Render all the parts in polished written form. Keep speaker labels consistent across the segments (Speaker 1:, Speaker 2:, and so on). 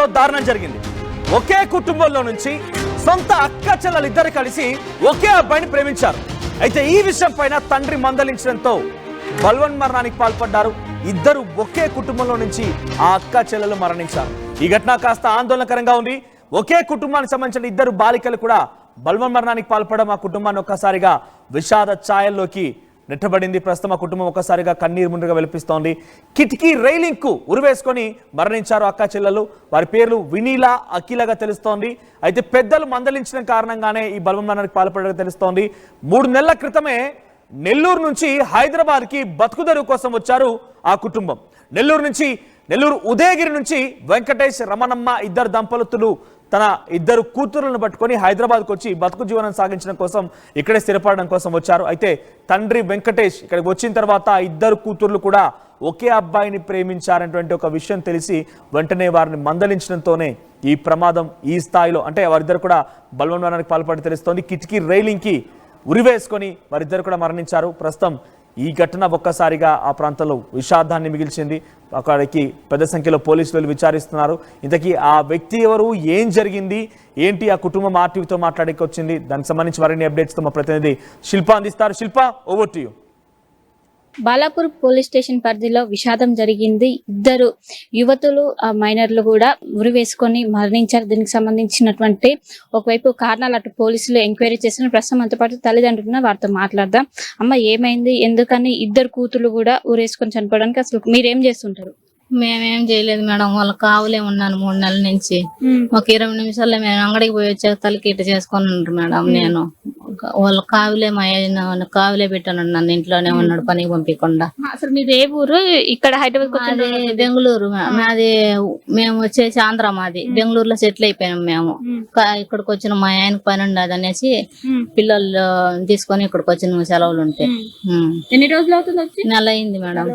Speaker 1: జిల్లాలో దారుణం జరిగింది. ఒకే కుటుంబంలో నుంచి సొంత అక్క చెల్లెలిద్దరు కలిసి ఒకే అబ్బాయిని ప్రేమించారు. అయితే ఈ విషయం పైన తండ్రి మందలించడంతో బలవన్మరణానికి పాల్పడ్డారు. ఇద్దరు ఒకే కుటుంబంలో నుంచి ఆ అక్క చెల్లెలు మరణించారు. ఈ ఘటన కాస్త ఆందోళనకరంగా ఉంది. ఒకే కుటుంబానికి సంబంధించిన ఇద్దరు బాలికలు కూడా బలవన్మరణానికి పాల్పడడం ఆ కుటుంబాన్ని ఒక్కసారిగా విషాద ఛాయల్లోకి నెట్టబడింది. ప్రస్తుతం ఆ కుటుంబం ఒక్కసారిగా కన్నీరు ముందుగా వెలిపిస్తోంది. కిటికీ రైలింగ్ కు ఉరివేసుకొని మరణించారు అక్క చెల్లెలు. వారి పేర్లు వినీలా, అఖిలగా తెలుస్తోంది. అయితే పెద్దలు మందలించిన కారణంగానే ఈ బలవన్మరణానికి పాల్పడడం తెలుస్తోంది. 3 నెలల క్రితమే నెల్లూరు నుంచి హైదరాబాద్ కి బతుకుదెరువు కోసం వచ్చారు ఆ కుటుంబం. నెల్లూరు ఉదయగిరి నుంచి వెంకటేష్, రమణమ్మ ఇద్దరు దంపతులు తన ఇద్దరు కూతురులను పట్టుకొని హైదరాబాద్కు వచ్చి బతుకు జీవనం సాగించడం కోసం, ఇక్కడే స్థిరపడడం కోసం వచ్చారు. అయితే తండ్రి వెంకటేష్ ఇక్కడికి వచ్చిన తర్వాత ఇద్దరు కూతుర్లు కూడా ఒకే అబ్బాయిని ప్రేమించారనేటువంటి ఒక విషయం తెలిసి వెంటనే వారిని మందలించడంతోనే ఈ ప్రమాదం ఈ స్థాయిలో, అంటే వారిద్దరు కూడా బలవన్మరణానికి పాల్పడి తెలుస్తోంది. కిటికీ రైలింగ్కి ఉరివేసుకొని వారిద్దరు కూడా మరణించారు. ప్రస్తుతం ఈ ఘటన ఒక్కసారిగా ఆ ప్రాంతంలో విషాదాన్ని మిగిల్చింది. అక్కడికి పెద్ద సంఖ్యలో పోలీసులు విచారిస్తున్నారు. ఇంతకీ ఆ వ్యక్తి ఎవరు, ఏం జరిగింది, ఏంటి, ఆ కుటుంబం ఆర్టీవీతో మాట్లాడడానికి వచ్చింది. దానికి సంబంధించి మరిన్ని అప్డేట్స్తో మా ప్రతినిధి శిల్ప అందిస్తారు. Shilpa, over to you.
Speaker 2: Balapur police station పరిధిలో విషాదం జరిగింది. ఇద్దరు యువతులు మైనర్లు కూడా ఉరి వేసుకొని మరణించారు. దీనికి సంబంధించినటువంటి ఒకవైపు కారణాలు అటు పోలీసులు ఎంక్వైరీ చేసిన ప్రస్తుతం అంతో పాటు తల్లిదండ్రులు వారితో మాట్లాడదాం. అమ్మ, ఏమైంది, ఎందుకని ఇద్దరు కూతురు కూడా ఊరేసుకొని చనిపోవడానికి అసలు మీరేం చేస్తుంటారు?
Speaker 3: మేమేం చేయలేదు మేడం, వాళ్ళ కావులే ఉన్నాను 3 నెలల నుంచి. ఒక 20 నిమిషాల్లో మేము అంగడికి పోయి వచ్చాక తలకి ఇట్ట చేసుకొని ఉంటారు మేడం. నేను వాళ్ళ కావులే మా కావులే పెట్టాను, నన్ను ఇంట్లోనే ఉన్నాడు పనికి పంపించకుండా.
Speaker 2: అసలు మీది ఏ ఊరు? ఇక్కడ హైదరాబాద్
Speaker 3: బెంగళూరు. మాది మేము వచ్చేసి ఆంధ్ర, మాది బెంగళూరులో సెటిల్ అయిపోయాము మేము. ఇక్కడికి వచ్చిన మా ఆయనకు పని ఉండదు అనేసి పిల్లలు తీసుకొని ఇక్కడికి వచ్చిన సెలవులు ఉంటే.
Speaker 2: ఎన్ని రోజులు అవుతుంది వచ్చి?
Speaker 3: నెల అయింది మేడం.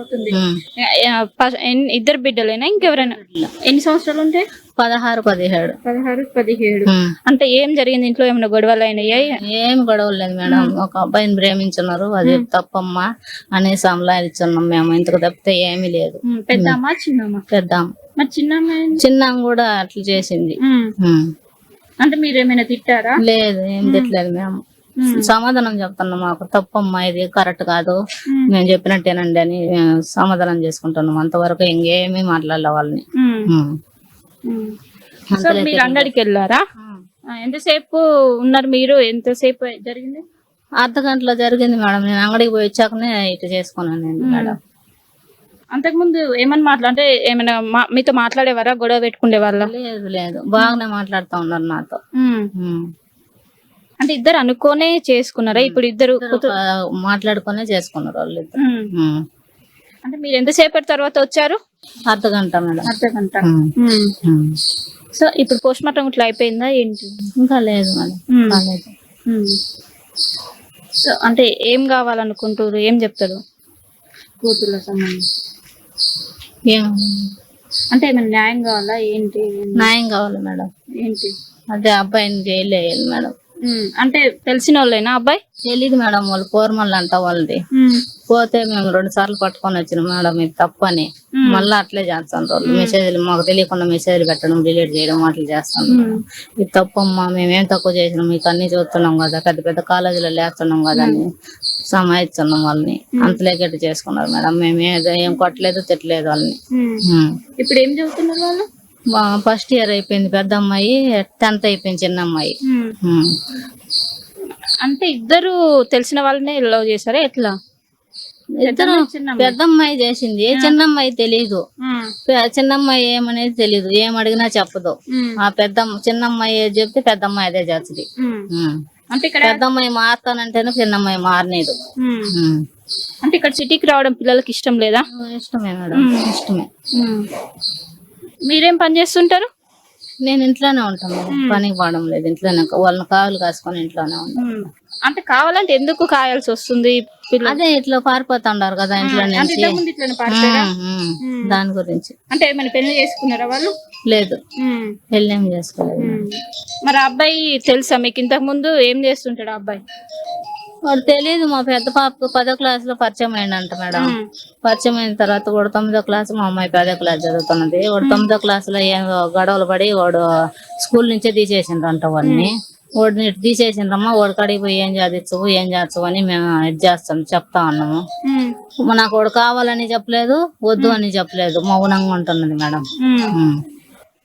Speaker 2: ఇద్దరు బిడ్డలేనా, ఇంకెవరైనా? ఎన్ని సంవత్సరాలు ఉంటాయి?
Speaker 3: 16, 17.
Speaker 2: అంటే ఏం జరిగింది ఇంట్లో? ఏమైనా గొడవలు అయినాయా?
Speaker 3: ఏం గొడవలు లేదు మేడం. ఒక అబ్బాయిని ప్రేమించున్నారు, అది తప్పమ్మా అనేసి సంలాయిస్తున్నాం మేము. ఇంతకు తప్పితే ఏమీ లేదు.
Speaker 2: పెద్దమ్మా చిన్నమ్మా?
Speaker 3: పెద్దమ్మ.
Speaker 2: మరి
Speaker 3: చిన్నమ్మ కూడా అట్లా చేసింది.
Speaker 2: అంటే మీరేమైనా తిట్టారా?
Speaker 3: లేదు, ఏం తిట్టలేదు. మేము సమాధానం చెప్తున్నాం, మాకు తప్పమ్మా, ఇది కరెక్ట్ కాదు, మేము చెప్పినట్టేనండి అని సమాధానం చేసుకుంటున్నాం. అంతవరకు ఇంకేమీ మాట్లాడలే వాళ్ళని.
Speaker 2: మీరు అంగడికి వెళ్ళారా? ఎంతసేపు ఉన్నారు మీరు? ఎంతసేపు జరిగింది?
Speaker 3: అర్ధగంటలో జరిగింది మేడం. నేను అంగడికి పోయి వచ్చాకనే ఇటు చేసుకున్నాను మేడం.
Speaker 2: అంతకుముందు ఏమని అంటే ఏమైనా మీతో మాట్లాడేవారా? గొడవ పెట్టుకునే వాళ్ళ?
Speaker 3: లేదు, బాగానే మాట్లాడుతూ ఉన్నారు నాతో.
Speaker 2: అంటే ఇద్దరు అనుకోనే చేసుకున్నారా? ఇప్పుడు ఇద్దరు
Speaker 3: మాట్లాడుకునే చేసుకున్నారు వాళ్ళు ఇద్దరు.
Speaker 2: అంటే మీరు ఎంతసేపటి తర్వాత వచ్చారు?
Speaker 3: అర్ధగంట మేడం.
Speaker 2: అర్ధగంట. సో ఇప్పుడు పోస్ట్ మార్టం ఇట్లా అయిపోయిందా ఏంటి?
Speaker 3: ఇంకా లేదు మేడం, కాలేదు.
Speaker 2: సో అంటే ఏం కావాలనుకుంటారు, ఏం చెప్తారు కూతుర్ల సంబంధించి? అంటే ఏమైనా న్యాయం కావాలా ఏంటి?
Speaker 3: న్యాయం కావాలి మేడం.
Speaker 2: ఏంటి?
Speaker 3: అదే అబ్బాయిని జైలు వేయాలి మేడం.
Speaker 2: అంటే తెలిసిన వాళ్ళేనా అబ్బాయి?
Speaker 3: తెలీదు మేడం, వాళ్ళు పోర్మల్ అంట వాళ్ళది. పోతే మేము 2 సార్లు పట్టుకొని వచ్చినాం మేడం, ఇది తప్పని. మళ్ళీ అట్లే చేస్తాను వాళ్ళు. మెసేజ్లు మాకు తెలియకుండా మెసేజ్లు పెట్టడం, డిలీట్ చేయడం అట్లా చేస్తాను. ఇది తప్పమ్మా, మేమేం తక్కువ చేసినాం, మీకు అన్ని చూస్తున్నాం కదా, పెద్ద పెద్ద కాలేజీలో లేస్తున్నాం కదా అని సమాయిస్తున్నాం వాళ్ళని. అంతలేకెట్టు చేసుకున్నారు మేడం. మేము ఏం కొట్టలేదు, తిట్టలేదు వాళ్ళని.
Speaker 2: ఇప్పుడు ఏం చదువుతున్నారు వాళ్ళు?
Speaker 3: ఫస్ట్ ఇయర్ అయిపోయింది పెద్ద అమ్మాయి, 10th అయిపోయింది చిన్న అమ్మాయి.
Speaker 2: అంటే ఇద్దరు తెలిసిన వాళ్ళనే లవ్ చేశారా ఎట్లా?
Speaker 3: ఇద్దరు పెద్ద అమ్మాయి చేసింది, చిన్న అమ్మాయి తెలీదు. చిన్న అమ్మాయి ఏమనేది తెలీదు, ఏం అడిగినా చెప్పదు. ఆ చిన్న అమ్మాయి చెప్తే పెద్ద అమ్మాయి అదే చేస్తుంది.
Speaker 2: అంటే
Speaker 3: పెద్ద అమ్మాయి మారుతానంటేనే చిన్న అమ్మాయి మారనేదు.
Speaker 2: అంటే ఇక్కడ సిటీకి రావడం పిల్లలకి ఇష్టం లేదా?
Speaker 3: ఇష్టమే మేడం, ఇష్టమే.
Speaker 2: మీరేం పని చేస్తుంటారు?
Speaker 3: నేను ఇంట్లోనే ఉంటాను, పనికి పోవడం లేదు. ఇంట్లోనే వాళ్ళని కావులు కాసుకొని ఇంట్లోనే ఉంటాను.
Speaker 2: అంటే కావాలంటే ఎందుకు కాయాల్సి వస్తుంది?
Speaker 3: అదే ఇట్లా పారిపోతుండారు కదా ఇంట్లో నుంచి, దాని గురించి.
Speaker 2: అంటే ఏమైనా పెళ్లి చేసుకున్నారా వాళ్ళు?
Speaker 3: లేదు, పెళ్లి ఏం చేసుకోలేదు.
Speaker 2: మరి అబ్బాయి తెలుసా మీకు? ఇంతకు ముందు ఏం చేస్తుంటాడు అబ్బాయి?
Speaker 3: వాడు తెలియదు. మా పెద్ద పాపకు 10వ క్లాస్ లో పరిచయం అయిందంట మేడం. పరిచయం అయిన తర్వాత వాడు 9వ క్లాస్, మా అమ్మాయి 10వ క్లాస్ చదువుతున్నది. వాడు 9వ క్లాస్ లో ఏం గొడవలు పడి వాడు స్కూల్ నుంచే తీసేసిండ్రంట వాడిని. వాడిని తీసేసిండ్రమ్మా, వాడి కాడికి పోయి ఏం చేస్తావు అని మేము ఇది చెప్తా ఉన్నాము. నాకు వాడు కావాలని చెప్పలేదు, వద్దు అని చెప్పలేదు, మౌనంగా ఉంటున్నది మేడం.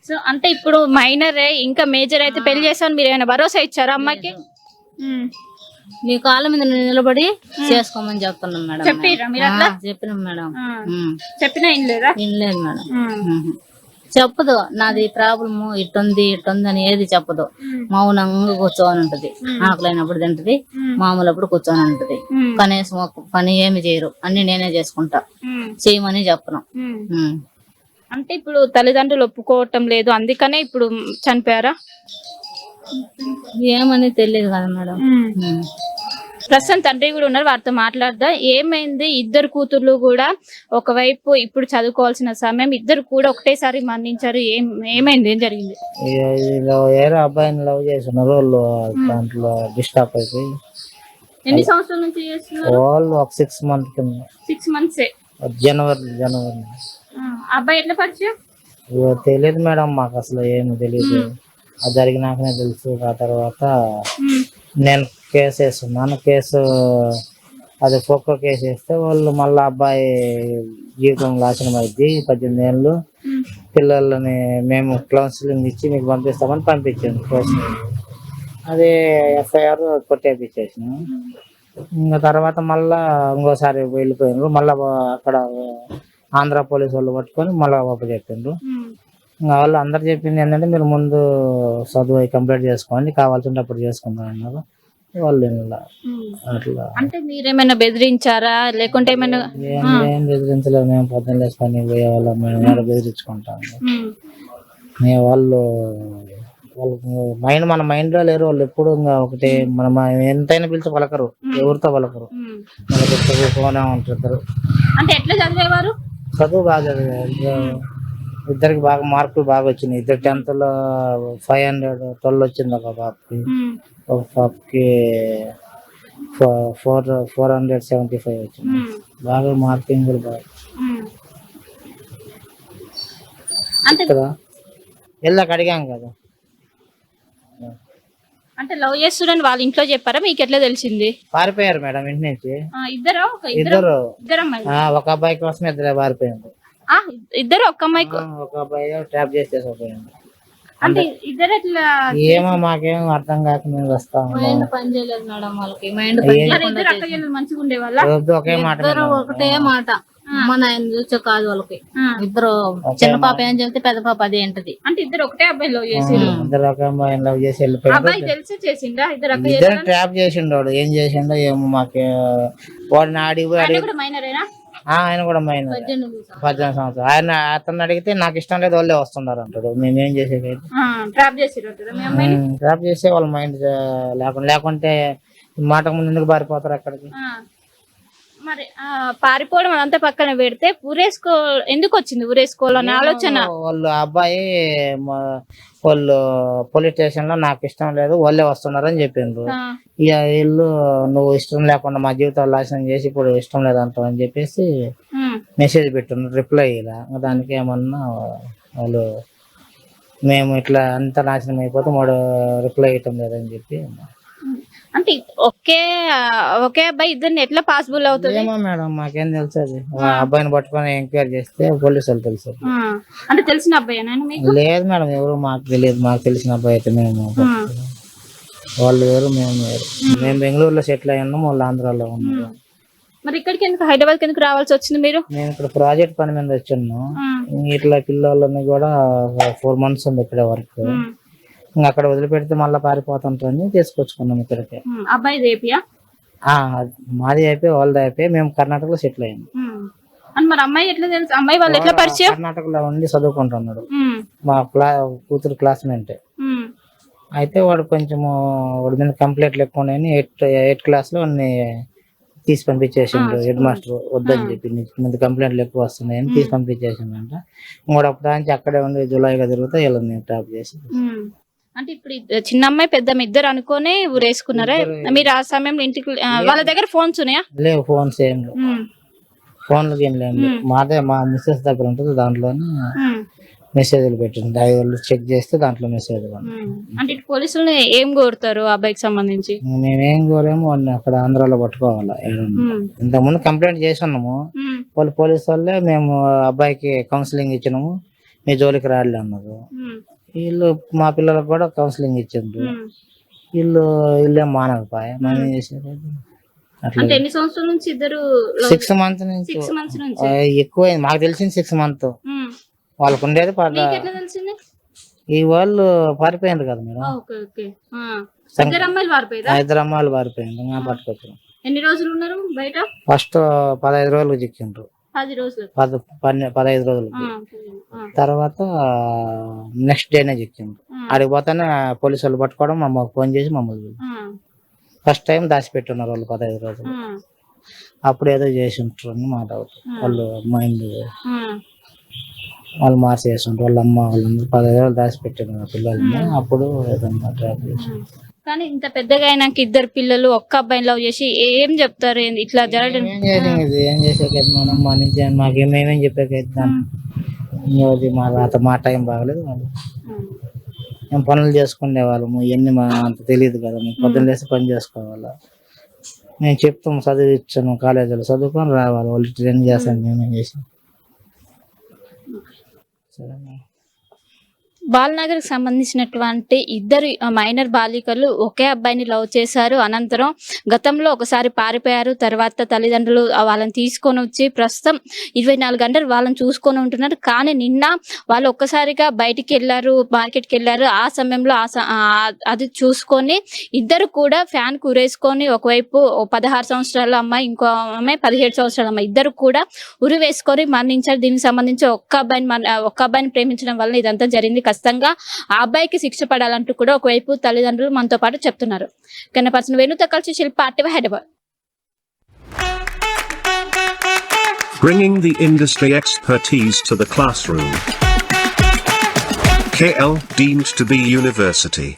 Speaker 2: సో అంటే ఇప్పుడు మైనరే, ఇంకా మేజర్ అయితే పెళ్లి చేస్తామని మీరు ఏమైనా భరోసా ఇచ్చారా అమ్మాయికి?
Speaker 3: మీ కాళ్ళ మీద నిలబడి చేసుకోమని చెప్తున్నాం మేడం.
Speaker 2: చెప్పిరా మీరు అట్లా?
Speaker 3: చెప్పినాం మేడం.
Speaker 2: చెప్పినా ఏం లేదా?
Speaker 3: ఏం లేదు మేడం. చెప్పదు నాది ప్రాబ్లమ్ ఇట్టుంది అని ఏది చెప్పదు. మౌనంగా కూర్చొని ఉంటది. ఆకలైనప్పుడు తింటది, మామూలప్పుడు కూర్చొని ఉంటది. కనీసం ఒక పని ఏమి చేయరు, అన్ని నేనే చేసుకుంటా, చేయమని చెప్పను.
Speaker 2: అంటే ఇప్పుడు తల్లిదండ్రులు ఒప్పుకోవటం లేదు, అందుకనే ఇప్పుడు చనిపోయారా?
Speaker 3: ఏమని తెలియదు కదా మేడం.
Speaker 2: ప్రస్తుతం తండ్రి కూడా ఉన్నారు, వారితో మాట్లాడదా. ఏమైంది? ఇద్దరు కూతుర్లు కూడా ఒకవైపు ఇప్పుడు చదువుకోవాల్సిన సమయం, ఇద్దరు కూడా ఒకటేసారి మరణించారు. ఏమైంది? ఏం జరిగింది?
Speaker 4: వేరే అబ్బాయిని లవ్ చేస్తున్నారు వాళ్ళు, దాంట్లో డిస్టర్బ్ అయిపోయి.
Speaker 2: ఎన్ని సంవత్సరాల నుంచి చేస్తున్నారు
Speaker 4: వాళ్ళు? ఒక 6 months కింద.
Speaker 2: 6 months.
Speaker 4: జనవరి
Speaker 2: అబ్బాయి ఎట్లా పరిచయం?
Speaker 4: తెలియదు మేడం, మాకు అసలు ఏమి తెలియదు. అది జరిగినాకనే తెలుసు. ఆ తర్వాత నేను కేసు వేస్తున్నాను. కేసు అది పోకో కేసు వేస్తే వాళ్ళు మళ్ళీ అబ్బాయి జీవితం నాశనం అయింది. 18 ఏళ్ళు పిల్లలని మేము కౌన్సిలింగ్ ఇచ్చి మీకు పంపిస్తామని పంపించాను. అది FIR కొట్టేపించేసాను. ఇంకా తర్వాత మళ్ళా ఇంకోసారి వెళ్ళిపోయినారు. మళ్ళా అక్కడ ఆంధ్ర పోలీసు వాళ్ళు పట్టుకొని మళ్ళీ చెప్పారు. ఇంకా వాళ్ళు అందరు చెప్పింది ఏంటంటే మీరు ముందు చదువు కంప్లీట్ చేసుకోండి, కావాల్సింటే అప్పుడు చేసుకుందాం అన్నారు వాళ్ళు. అట్లా
Speaker 2: అంటే మీరేమైనా బెదిరించారా లేకుంటే ఏమైనా?
Speaker 4: ఏం బెదిరించలేదు. మేము పొద్దున్న లేసి పని పోయేవాళ్ళం, మేము బెదిరించుకుంటాము. మేము వాళ్ళు మన మైండ్ లో లేరు. వాళ్ళు ఎప్పుడు ఇంకా ఒకటి మనం ఎంతైనా పిలిచి పలకరు, ఎవరితో పలకరు, మనకి చదువుకోనే ఉంటారు.
Speaker 2: అంటే ఎట్లా చదివేవారు?
Speaker 4: చదువు బాగా చదివారు. ఇద్దరికి బాగా మార్కులు బాగా వచ్చినాయి. ఇద్దరు 10th లో 512 వచ్చింది ఒక పాపకి, ఒక పాపకి 475 వచ్చింది. బాగా మార్కింగ్ కూడా బాగా. వెళ్ళాక అడిగాం కదా.
Speaker 2: అంటే లవ్ చేస్తున్నారని వాళ్ళ ఇంట్లో చెప్పారా, మీకు ఎట్లా తెలిసింది?
Speaker 4: పారిపోయారు మేడం ఇంటి నుంచి.
Speaker 2: ఇద్దరు
Speaker 4: ఒక అబ్బాయి కోసం ఇద్దరు పారిపోయారు.
Speaker 2: ఇద్దరు ఒక్క అమ్మాయి,
Speaker 4: ఒక అబ్బాయి ట్రాప్ చేసేసిపోయాడు.
Speaker 2: అంటే ఇద్దరు ఎట్లా?
Speaker 4: ఏమో మాకేం అర్థం కాక మేము వస్తాము.
Speaker 3: మైండ్ పని చేయలేదు మేడం వాళ్ళకి. మైండ్
Speaker 2: మంచిగా ఉండేవాళ్ళ.
Speaker 4: ఒకే మాట,
Speaker 3: ఒకటే మాట. మన ఆయన చూసే కాదు వాళ్ళకి. ఇద్దరు చిన్న పాప ఏం చెప్తే పెద్ద పాప అదే ఏంటది.
Speaker 2: అంటే ఇద్దరు ఒకటే అబ్బాయి లవ్ చేసి,
Speaker 4: ఇద్దరు ఒక అమ్మాయిని లవ్ చేసి వెళ్ళిపోయారు.
Speaker 2: అబ్బాయి తెలిసి చేసిండా?
Speaker 4: ఇద్దరు ట్రాప్ చేసిండు. వాడు ఏం చేసిండో ఏమో మాకు. వాడిని అడిగి
Speaker 2: మైనరేనా?
Speaker 4: ఆయన కూడా మైనర్, 18 సంవత్సరాలు. ఆయన అతను అడిగితే నాకు ఇష్టం లేదు, వాళ్ళే వస్తున్నారు అంటాడు. మేమేం చేసేది? ట్రాప్ చేసే వాళ్ళ మైండ్ లేకుంటే మాటకు ముందు ఎందుకు పారిపోతారు అక్కడికి?
Speaker 2: మరి పారిపోవడం అదంతా పక్కన పెడితే ఎందుకు వచ్చింది ఊరేసుకోవాలనే ఆలోచన?
Speaker 4: వాళ్ళు అబ్బాయి వాళ్ళు పోలీస్ స్టేషన్ లో నాకు ఇష్టం లేదు, వాళ్ళే వస్తున్నారు అని చెప్పిండ్రు. ఇక వీళ్ళు నువ్వు ఇష్టం లేకుండా మా జీవితాలు నాశనం చేసి ఇప్పుడు ఇష్టం లేదంటావు అని చెప్పేసి మెసేజ్ పెట్టిండ్రు. రిప్లై ఇలా దానికి ఏమన్నా వాళ్ళు మేము ఇట్లా అంత నాశనం అయిపోతే వాడు రిప్లై ఇవ్వటం లేదని చెప్పి.
Speaker 2: అంటే ఒకే అబ్బాయి ఇద్దరిని ఎట్లా పాసిబుల్ అవుతుంది?
Speaker 4: ఏమో మేడం మాకేం తెలుసు. అది అబ్బాయిని పట్టుకొని ఎంక్వైరీ చేస్తే పోలీసు వాళ్ళు తెలుసు.
Speaker 2: అంటే తెలిసిన అబ్బాయి?
Speaker 4: లేదు మేడం, ఎవరు మాకు తెలియదు. మాకు తెలిసిన అబ్బాయి అయితే మేము వాళ్ళు వేరు, మేము వేరు. మేము బెంగళూరులో సెటిల్ అయ్యాము, వాళ్ళు ఆంధ్రాలో ఉన్నారు.
Speaker 2: మరి ఇక్కడికి ఎందుకు, హైదరాబాద్ ఎందుకు రావాల్సి వచ్చింది మీరు?
Speaker 4: నేను ఇక్కడ ప్రాజెక్ట్ పని మీద వచ్చాను. ఇట్లా పిల్లలని కూడా 4 months ఉంది ఇక్కడ వర్క్. ఇంకా అక్కడ వదిలిపెడితే మళ్ళీ పారిపోతుంటారని తీసుకొచ్చుకున్నాం ఇక్కడికి.
Speaker 2: అబ్బాయి ఏపీయా?
Speaker 4: మాది అయిపోయి వాళ్ళది అయిపోయి మేము కర్ణాటకలో సెటిల్ అయ్యాము.
Speaker 2: మరి అమ్మాయి ఎట్లా తెలుసు? అమ్మాయి వాళ్ళు ఎట్లా పరిచయం?
Speaker 4: కర్ణాటకలో ఉండి చదువుకుంటున్నాడు. మా కూతురు క్లాస్మేట్. అయితే వాడు కొంచెము వాడి మీద కంప్లైంట్లు ఎక్కువ ఉన్నాయని 8th class లో తీసి పంపించేసిండు హెడ్ మాస్టర్. వద్దని చెప్పి ముందు కంప్లైంట్లు ఎక్కువ వస్తున్నాయని తీసి పంపించేసిండంట. ఇంకోటి అప్పటి నుంచి అక్కడే ఉండి జులైగా తిరుగుతా వీళ్ళని ట్రాప్ చేసి.
Speaker 2: అంటే ఇప్పుడు చిన్న అమ్మాయి పెద్ద ఇద్దరు అనుకోనే ఊరేసుకున్నారా? మీరు ఆ సమయంలో ఇంటికి వాళ్ళ దగ్గర ఫోన్స్ ఉన్నాయా?
Speaker 4: లేవు, ఫోన్స్ ఏం లేవు, ఫోన్లకి ఏం లేదు. మాదే మా మిస్సెస్ దగ్గర ఉంటుంది, దాంట్లోనే మెసేజ్లు పెట్టింది. డ్రైవర్లు చెక్ చేస్తే దాంట్లో మెసేజ్.
Speaker 2: అంటే ఇటు పోలీసులు ఏం కోరుతారు ఆ అబ్బాయికి సంబంధించి?
Speaker 4: మేమేం కోరేమో వాడిని అక్కడ ఆంధ్రాలో పట్టుకోవాలి. ఇంతకుముందు కంప్లైంట్ చేసి ఉన్నాము, వాళ్ళు పోలీసు వాళ్ళే మేము అబ్బాయికి కౌన్సిలింగ్ ఇచ్చినాము, మీ జోలికి రాలే అన్నారు. వీళ్ళు మా పిల్లలకు కూడా కౌన్సిలింగ్ ఇచ్చిండ్రు, వీళ్ళేం మానకపోయా. మనం చేసేది అట్లా.
Speaker 2: అంటే ఎన్ని సంవత్సరాల నుంచి ఇద్దరు?
Speaker 4: 6 months నుంచి.
Speaker 2: 6 months నుంచి
Speaker 4: ఎక్కువైంది, మాకు తెలిసింది 6 months. వాళ్ళకు ఉండేది
Speaker 2: ఎట్లా తెలిసింది?
Speaker 4: ఈ వాళ్ళు పారిపోయిండ్రు కదా మేడం,
Speaker 2: ఓకే ఓకే. ఇద్దరు అమ్మాయిలు పారిపోయారా?
Speaker 4: 2 అమ్మాయిలు పారిపోయిండ్రు, మేము పట్టుకొచ్చాం.
Speaker 2: ఎన్ని రోజులు ఉన్నారు బయట?
Speaker 4: ఫస్ట్ 15 రోజులు చిక్కిండ్రు,
Speaker 2: 10 రోజులు,
Speaker 4: 15 రోజులకి. తర్వాత నెక్స్ట్ డేనే చిక్కిండ్రు. ఆడికి పోతానే పోలీసు వాళ్ళు పట్టుకోవడం, మాకు ఫోన్ చేసి మమ్మల్ని ఫస్ట్ టైం దాచిపెట్టున్నారు వాళ్ళు 15 రోజులు. అప్పుడు ఏదో చేసి ఉంటారు అని మాట వాళ్ళు మైండ్ వాళ్ళు మార్చేస్తుంటారు. వాళ్ళ అమ్మ వాళ్ళందరూ 15 రోజులు దాచిపెట్టారు మా పిల్లల్ని. అప్పుడు ఏదన్నా ట్రాప్ చేసి.
Speaker 2: కానీ ఇంత పెద్దగా అయినాక ఇద్దరు పిల్లలు ఒక్క అబ్బాయిని లవ్ చేసి ఏం చెప్తారు? ఇట్లా జరగడం
Speaker 4: ఏం చేసేది మనం, మా నుంచి మాకేమేమేం చెప్పేకైతే మా టైం బాగలేదు. మేము పనులు చేసుకునే వాళ్ళము, ఇవన్నీ మా అంత తెలియదు కదా. మేము పొద్దున్న లేసి పని చేసుకోవాలా. మేము చెప్తాం, చదివించాను, కాలేజీలో చదువుకొని రావాలి, వాళ్ళు ట్రైన్ చేస్తాను, మేమేం చేసాం. సరే.
Speaker 2: బాలనగర్ కి సంబంధించినటువంటి ఇద్దరు మైనర్ బాలికలు ఒకే అబ్బాయిని లవ్ చేశారు. అనంతరం గతంలో ఒకసారి పారిపోయారు. తర్వాత తల్లిదండ్రులు వాళ్ళని తీసుకొని వచ్చి ప్రస్తుతం 24 గంటలు వాళ్ళని చూసుకొని ఉంటున్నారు. కానీ నిన్న వాళ్ళు ఒక్కసారిగా బయటికి వెళ్ళారు, మార్కెట్కి వెళ్ళారు. ఆ సమయంలో అది చూసుకొని ఇద్దరు కూడా ఫ్యాన్ కురేసుకొని, ఒకవైపు 16 సంవత్సరాల అమ్మాయి, ఇంకో అమ్మాయి 17 సంవత్సరాల అమ్మాయి, ఇద్దరు కూడా ఉరి వేసుకొని మరణించారు. దీనికి సంబంధించి ఒక్క అబ్బాయిని ప్రేమించడం వల్ల ఇదంతా జరిగింది. ఖచ్చితంగా ఆ అబ్బాయికి శిక్ష పడాలంటూ కూడా ఒకవైపు తల్లిదండ్రులు మనతో పాటు చెప్తున్నారు. కన్నపర్సన్ వేణుతో కలిసి శిల్ప, RTV Hyderabad.
Speaker 5: Bringing the industry expertise to the classroom. KL deemed to be university.